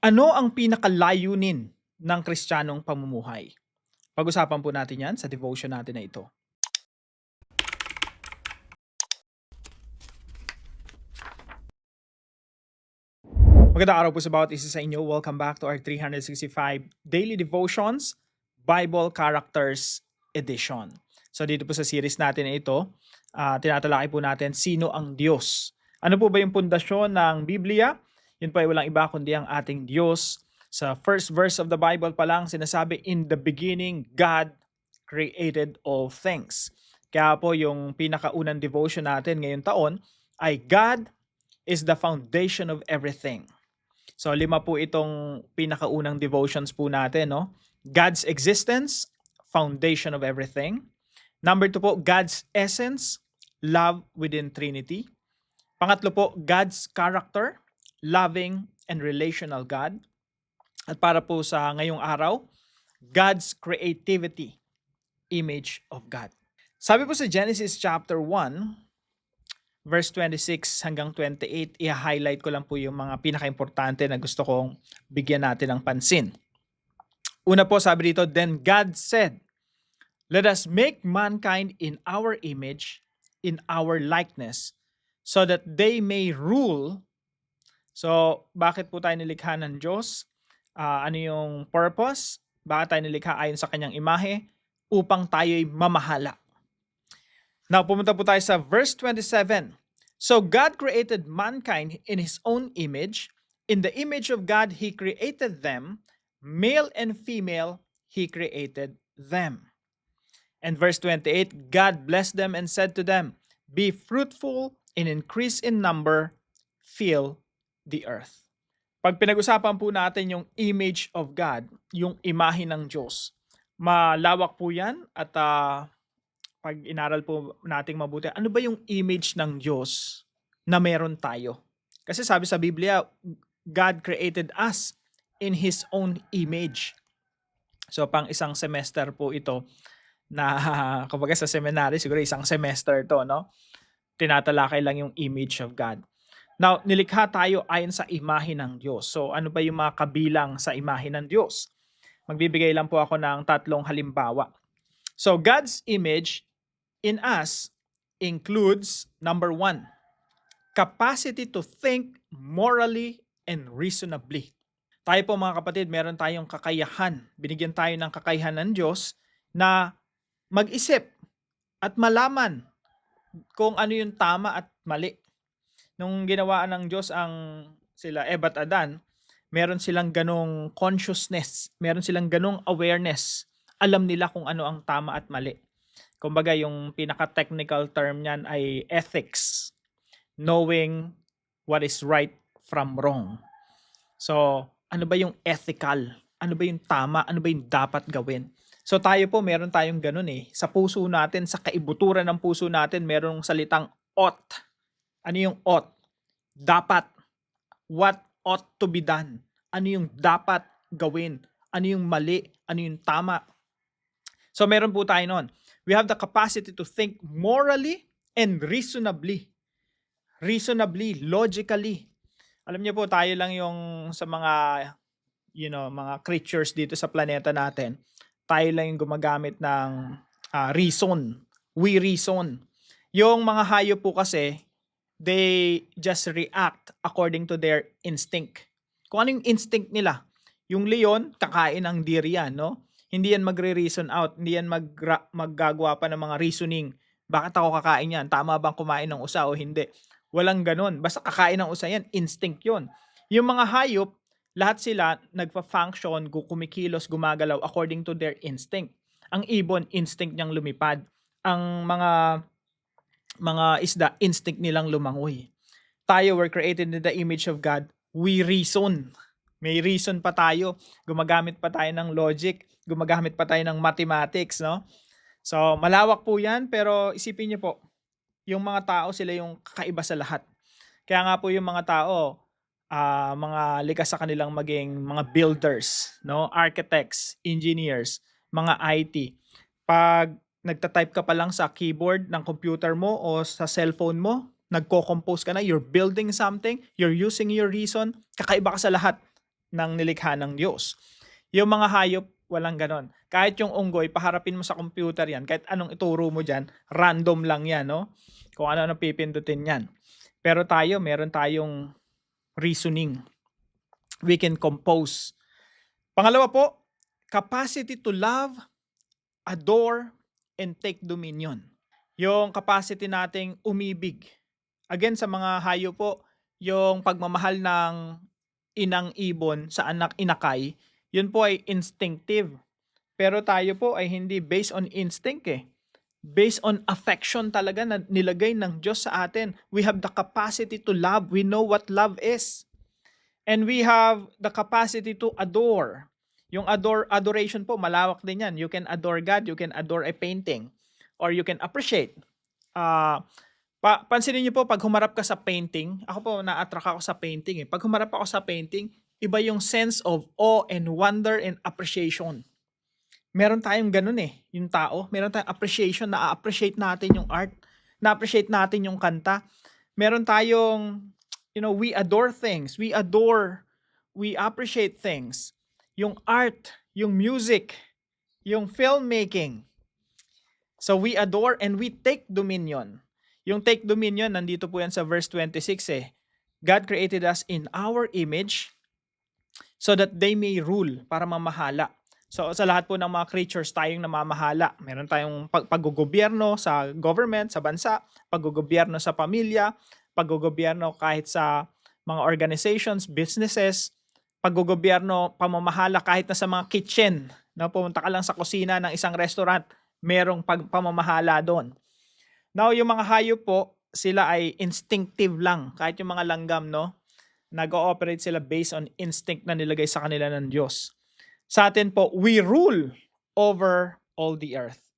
Ano ang pinakalayunin ng Kristiyanong pamumuhay? Pag-usapan po natin 'yan sa devotion natin na ito. Magandang araw po sa bawat isa sa inyo. Welcome back to our 365 Daily Devotions Bible Characters Edition. So dito po sa series natin na ito, tinatalakay po natin sino ang Diyos. Ano po ba yung pundasyon ng Biblia? Yun po ay walang iba kundi ang ating Diyos. Sa first verse of the Bible pa lang sinasabi, in the beginning, God created all things. Kaya po yung pinakaunang devotion natin ngayong taon ay God is the foundation of everything. So 5 po itong pinakaunang devotions po natin, no? God's existence, foundation of everything. Number 2 po, God's essence, love within Trinity. Pangatlo po, God's character, loving and relational God. At para po sa ngayong araw, God's creativity, image of God. Sabi po sa Genesis chapter 1, verse 26 hanggang 28, i-highlight ko lang po yung mga pinaka-importante na gusto kong bigyan natin ng pansin. Una po, sabi dito, then God said, let us make mankind in our image, in our likeness, so that they may rule. So, bakit po tayo nilikha ng Diyos? Ano yung purpose? Bakit tayo nilikha ayon sa kanyang imahe? Upang tayo'y mamahala. Now, pumunta po tayo sa verse 27. So God created mankind in His own image. In the image of God, He created them. Male and female, He created them. And verse 28, God blessed them and said to them, be fruitful and increase in number, fill the earth. Pag pinag-usapan po natin yung image of God, yung imahe ng Diyos, malawak po yan at pag inaral po nating mabuti, ano ba yung image ng Diyos na meron tayo? Kasi sabi sa Biblia, God created us in His own image. So pang isang semester po ito na kapag sa seminary, siguro isang semester to, no? Tinatalakay lang yung image of God. Now, nilikha tayo ayon sa imahe ng Diyos. So ano ba yung mga kabilang sa imahe ng Diyos? Magbibigay lang po ako ng 3 halimbawa. So God's image in us includes, number 1, capacity to think morally and reasonably. Tayo po mga kapatid, meron tayong kakayahan. Binigyan tayo ng kakayahan ng Diyos na mag-isip at malaman kung ano yung tama at mali. Nung ginawaan ng Diyos ang sila Eva at Adan, meron silang ganong consciousness, meron silang ganong awareness. Alam nila kung ano ang tama at mali. Kumbaga yung pinaka-technical term niyan ay ethics. Knowing what is right from wrong. So, ano ba yung ethical? Ano ba yung tama? Ano ba yung dapat gawin? So tayo po, meron tayong ganun eh. Sa puso natin, sa kaibuturan ng puso natin, merong salitang ought. Ano yung ought? Dapat. What ought to be done? Ano yung dapat gawin? Ano yung mali? Ano yung tama? So meron po tayo nun. We have the capacity to think morally and reasonably. Reasonably, logically. Alam niyo po, tayo lang yung sa mga, mga creatures dito sa planeta natin. Tayo lang yung gumagamit ng reason. We reason. Yung mga hayop po kasi, they just react according to their instinct. Kung ano yung instinct nila. Yung leon, kakain ng deer yan, no? Hindi yan magre-reason out. Hindi yan maggagawa pa ng mga reasoning. Bakit ako kakain yan? Tama bang kumain ng usa o hindi? Walang ganun. Basta kakain ng usa yan, instinct yun. Yung mga hayop, lahat sila nagpa-function, kumikilos, gumagalaw according to their instinct. Ang ibon, instinct niyang lumipad. Ang mga isda, instinct nilang lumangoy. Tayo were created in the image of God. We reason. May reason pa tayo. Gumagamit pa tayo ng logic. Gumagamit pa tayo ng mathematics, no? So, malawak po yan, pero isipin niyo po, yung mga tao, sila yung kakaiba sa lahat. Kaya nga po yung mga tao, mga likas sa kanilang maging mga builders, no? Architects, engineers, mga IT. Pag nagta-type ka pa lang sa keyboard ng computer mo o sa cellphone mo, nagko-compose ka na, you're building something, you're using your reason, kakaiba ka sa lahat. ng nilikha ng Diyos. Yung mga hayop, walang ganon. Kahit yung unggoy, paharapin mo sa computer yan, kahit anong ituro mo dyan, random lang yan, no? Kung ano pipindutin yan. Pero tayo, meron tayong reasoning. We can compose. Pangalawa po, capacity to love, adore, and take dominion. Yung capacity nating umibig. Again, sa mga hayop po, yung pagmamahal ng inang ibon sa anak inakay, yun po ay instinctive. Pero tayo po ay hindi based on instinct eh. Based on affection talaga na nilagay ng Diyos sa atin. We have the capacity to love. We know what love is. And we have the capacity to adore. Yung adoration po, malawak din yan. You can adore God, you can adore a painting, or you can appreciate. Pansinin niyo po, pag humarap ka sa painting, ako po na-attract ako sa painting eh. Pag humarap ako sa painting, iba yung sense of awe and wonder and appreciation. Meron tayong ganun eh, yung tao. Meron tayong appreciation, na-appreciate natin yung art, na-appreciate natin yung kanta. Meron tayong, we adore things. We appreciate things. Yung art, yung music, yung filmmaking. So we adore and we take dominion. Yung take dominion, nandito po yan sa verse 26 eh. God created us in our image so that they may rule, para mamahala. So sa lahat po ng mga creatures, tayong namamahala. Meron tayong paggogobyerno sa government, sa bansa, paggogobyerno sa pamilya, paggogobyerno kahit sa mga organizations, businesses, paggogobyerno, pamamahala kahit na sa mga kitchen. No, pumunta ka lang sa kusina ng isang restaurant, merong pamamahala doon. Now, yung mga hayop po, sila ay instinctive lang. Kahit yung mga langgam, no, nag-ooperate sila based on instinct na nilagay sa kanila ng Diyos. Sa atin po, we rule over all the earth.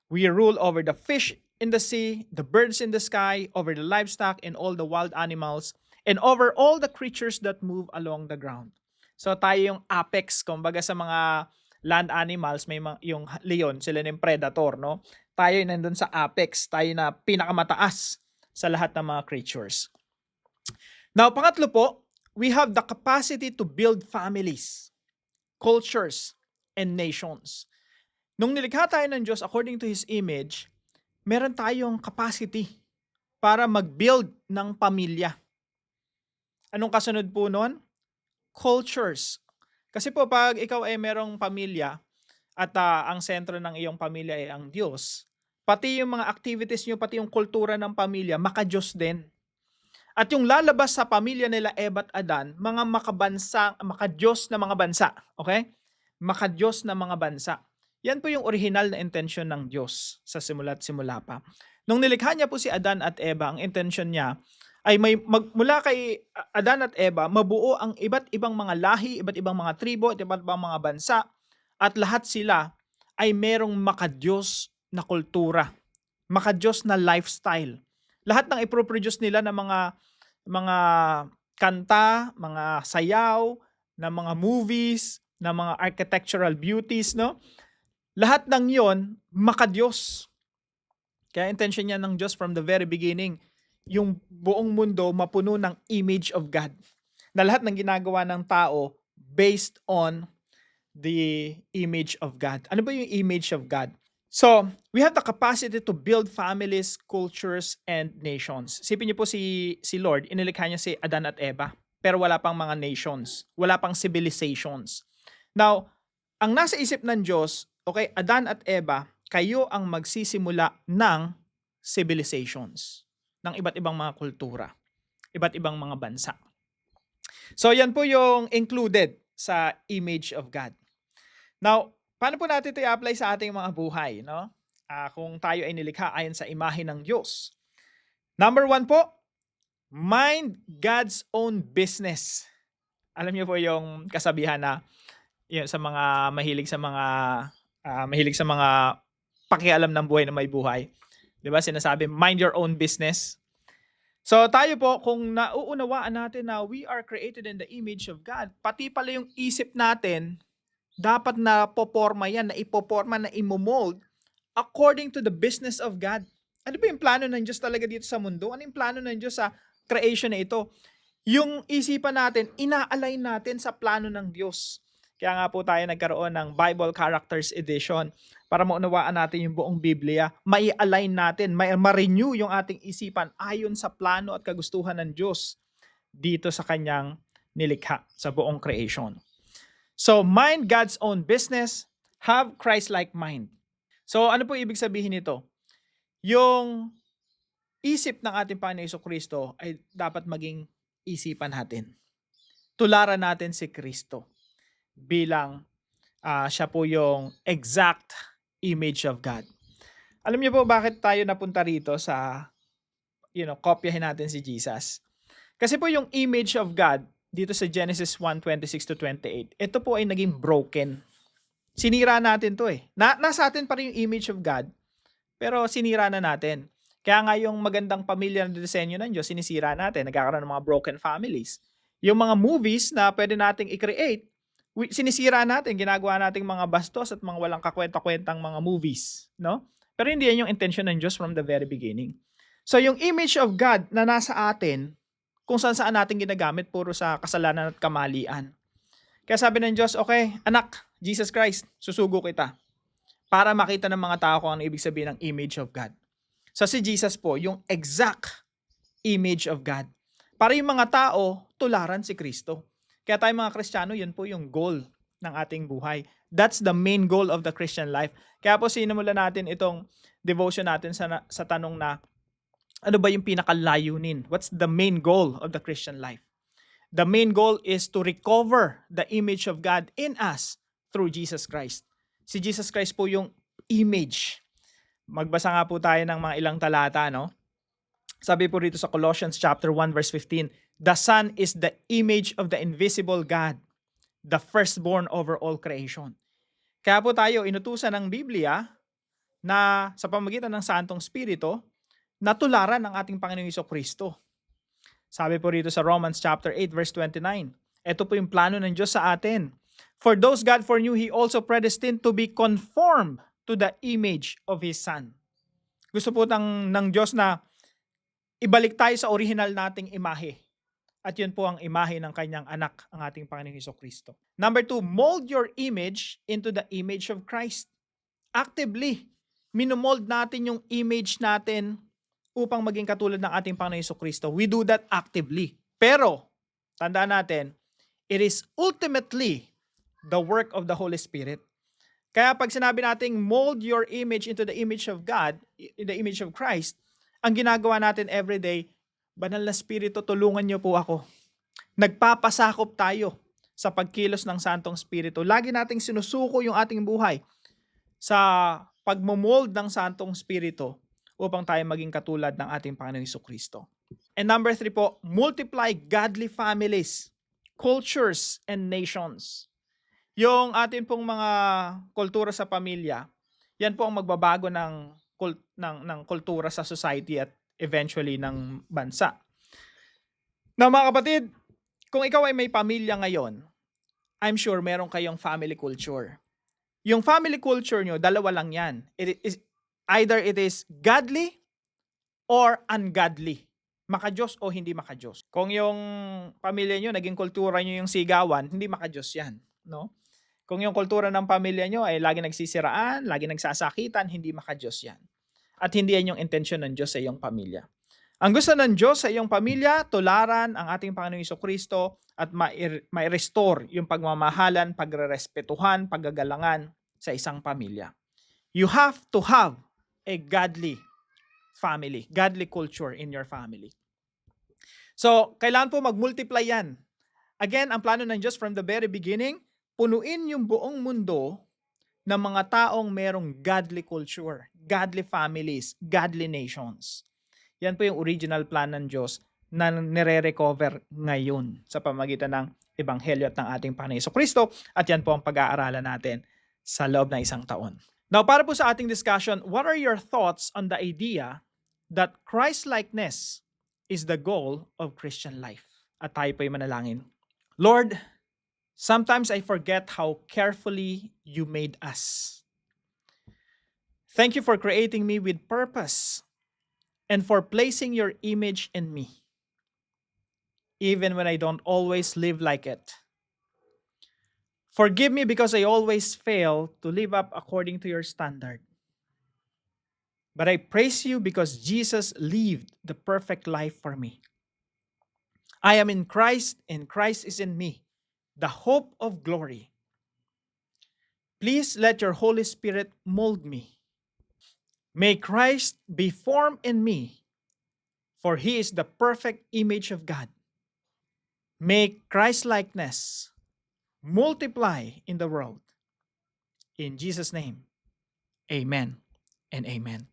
We rule over the fish in the sea, the birds in the sky, over the livestock and all the wild animals, and over all the creatures that move along the ground. So tayo yung apex, kumbaga sa mga land animals, may yung leon, sila yung predator, no? Tayo yung nandun sa apex, tayo na pinakamataas sa lahat ng mga creatures. Now, pangatlo po, we have the capacity to build families, cultures, and nations. Nung nilikha tayo ng Diyos according to His image, meron tayong capacity para mag-build ng pamilya. Anong kasunod po nun? Cultures. Kasi po pag ikaw ay merong pamilya at ang sentro ng iyong pamilya ay ang Diyos, pati yung mga activities nyo, pati yung kultura ng pamilya, maka-Diyos din. At yung lalabas sa pamilya nila Eva at Adan, mga maka-Diyos na mga bansa. Okay? Maka-Diyos na mga bansa. Yan po yung original na intention ng Diyos sa simula't simula pa. Nung nilikha niya po si Adan at Eva, ang intention niya ay mula kay Adan at Eva, mabuo ang iba't ibang mga lahi, iba't ibang mga tribo, iba't ibang mga bansa, at lahat sila ay merong maka-Diyos na kultura, maka-Diyos na lifestyle. Lahat ng iproproduce nila ng mga kanta, mga sayaw, na mga movies, na mga architectural beauties, no? Lahat ng yon maka-Diyos. Kaya intention niya ng Diyos from the very beginning, yung buong mundo mapuno ng image of God. Na lahat ng ginagawa ng tao based on the image of God. Ano ba yung image of God? So, we have the capacity to build families, cultures, and nations. Sipin niyo po si Lord, inilikha niya si Adan at Eva, pero wala pang mga nations, wala pang civilizations. Now, ang nasa isip ng Diyos, okay, Adan at Eva, kayo ang magsisimula ng civilizations, ng iba't ibang mga kultura, iba't ibang mga bansa. So, yan po yung included sa image of God. Now, paano po natin ito i-apply sa ating mga buhay, no? Kung tayo ay nilikha ayon sa imahe ng Diyos. Number 1 po, mind God's own business. Alam niyo po yung kasabihan na yun, sa mga mahilig sa mga pakialam ng buhay na may buhay. 'Di ba? Sinasabi, mind your own business. So tayo po, kung nauunawaan natin na we are created in the image of God, pati pala yung isip natin, dapat na poporma yan, na ipoporma, na imomold according to the business of God. Ano ba yung plano ng Diyos talaga dito sa mundo? Ano yung plano ng Diyos sa creation na ito? Yung isipan natin, ina-align natin sa plano ng Diyos. Kaya nga po tayo nagkaroon ng Bible Characters Edition para maunawaan natin yung buong Biblia. Mai-align natin, ma-renew yung ating isipan ayon sa plano at kagustuhan ng Diyos dito sa kanyang nilikha sa buong creation. So, mind God's own business, have Christ-like mind. So, ano po ibig sabihin nito? Yung isip ng ating Panginoon Jesucristo ay dapat maging isipan natin. Tularan natin si Kristo bilang siya po yung exact image of God. Alam niyo po bakit tayo napunta rito sa, kopyahin natin si Jesus? Kasi po yung image of God dito sa Genesis 1:26-28, ito po ay naging broken. Sinira natin to eh. Nasa atin pa rin yung image of God, pero sinira na natin. Kaya nga yung magandang pamilya na disenyo ng Diyos, sinisira natin. Nagkakaroon ng mga broken families. Yung mga movies na pwede nating i-create, sinisira natin, ginagawa nating mga bastos at mga walang kakwenta-kwentang mga movies. No? Pero hindi yan yung intention ng Diyos from the very beginning. So yung image of God na nasa atin, kung saan natin ginagamit, puro sa kasalanan at kamalian. Kaya sabi ng Diyos, okay, anak, Jesus Christ, susugo kita para makita ng mga tao kung ano ibig sabihin ng image of God. So si Jesus po, yung exact image of God. Para yung mga tao, tularan si Kristo. Kaya tayo mga Kristiyano, yun po yung goal ng ating buhay. That's the main goal of the Christian life. Kaya po sinimulan natin itong devotion natin sa tanong na, ano ba yung pinakalayunin? What's the main goal of the Christian life? The main goal is to recover the image of God in us through Jesus Christ. Si Jesus Christ po yung image. Magbasa nga po tayo ng mga ilang talata, no? Sabi po rito sa Colossians chapter 1 verse 15, the Son is the image of the invisible God, the firstborn over all creation. Kaya po tayo inutusan ng Biblia na sa pamamagitan ng Santong Espiritu, natularan ng ating Panginoong Jesucristo. Sabi po rito sa Romans chapter 8 verse 29, ito po yung plano ng Diyos sa atin. For those God foreknew, He also predestined to be conformed to the image of His Son. Gusto po ng Diyos na ibalik tayo sa original nating imahe. At yun po ang imahe ng kanyang anak, ang ating Panginoong Jesucristo. Number 2, mold your image into the image of Christ. Actively, minomold natin yung image natin upang maging katulad ng ating Panginoong Jesucristo. We do that actively. Pero, tandaan natin, it is ultimately the work of the Holy Spirit. Kaya pag sinabi nating mold your image into the image of God, in the image of Christ, ang ginagawa natin every day, Banal na Espiritu, tulungan niyo po ako. Nagpapasakop tayo sa pagkilos ng Santong Espiritu. Lagi nating sinusuko yung ating buhay sa pagmomold ng Santong Espiritu upang tayo maging katulad ng ating Panginoong Jesucristo. And number 3 po, multiply godly families, cultures, and nations. Yung atin pong mga kultura sa pamilya, yan po ang magbabago ng kultura sa society at eventually ng bansa. Now mga kapatid, kung ikaw ay may pamilya ngayon, I'm sure meron kayong family culture. Yung family culture nyo, dalawa lang yan. Either it is godly or ungodly. Makadiyos o hindi makadiyos. Kung yung pamilya nyo, naging kultura nyo yung sigawan, hindi makadiyos yan. No? Kung yung kultura ng pamilya nyo ay lagi nagsisiraan, lagi nagsasakitan, hindi makadiyos yan. At hindi yan yung intensyon ng Diyos sa iyong pamilya. Ang gusto ng Diyos sa iyong pamilya, tularan ang ating Panginoong Jesucristo at ma-restore yung pagmamahalan, pagrerespetuhan, paggagalangan sa isang pamilya. You have to have a godly family, godly culture in your family. So, kailangan po mag-multiply yan. Again, ang plano ng Diyos from the very beginning, punuin yung buong mundo ng mga taong merong godly culture, godly families, godly nations. Yan po yung original plan ng Diyos na nire-recover ngayon sa pamamagitan ng Ebanghelyo at ng ating Panginoon Jesucristo. At yan po ang pag-aaralan natin sa loob ng isang taon. Now, para po sa ating discussion, what are your thoughts on the idea that Christ-likeness is the goal of Christian life? At tayo po ay manalangin. Lord, sometimes I forget how carefully you made us. Thank you for creating me with purpose and for placing your image in me. even when I don't always live like it. Forgive me because I always fail to live up according to your standard. But I praise you because Jesus lived the perfect life for me. I am in Christ, and Christ is in me, the hope of glory. Please let your Holy Spirit mold me. May Christ be formed in me, for he is the perfect image of God. May Christ-likeness multiply in the world. In Jesus' name, amen and amen.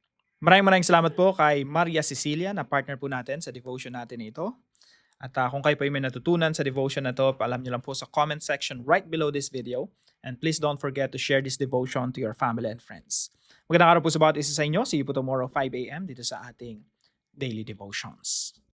Maraming salamat po kay Maria Cecilia na partner po natin sa devotion natin ito. At kung kayo po ay may natutunan sa devotion na to, paalam nyo lang po sa comment section right below this video. And please don't forget to share this devotion to your family and friends. Magandang araw po sa bawat isa sa inyo. See you po tomorrow 5 a.m. dito sa ating Daily Devotions.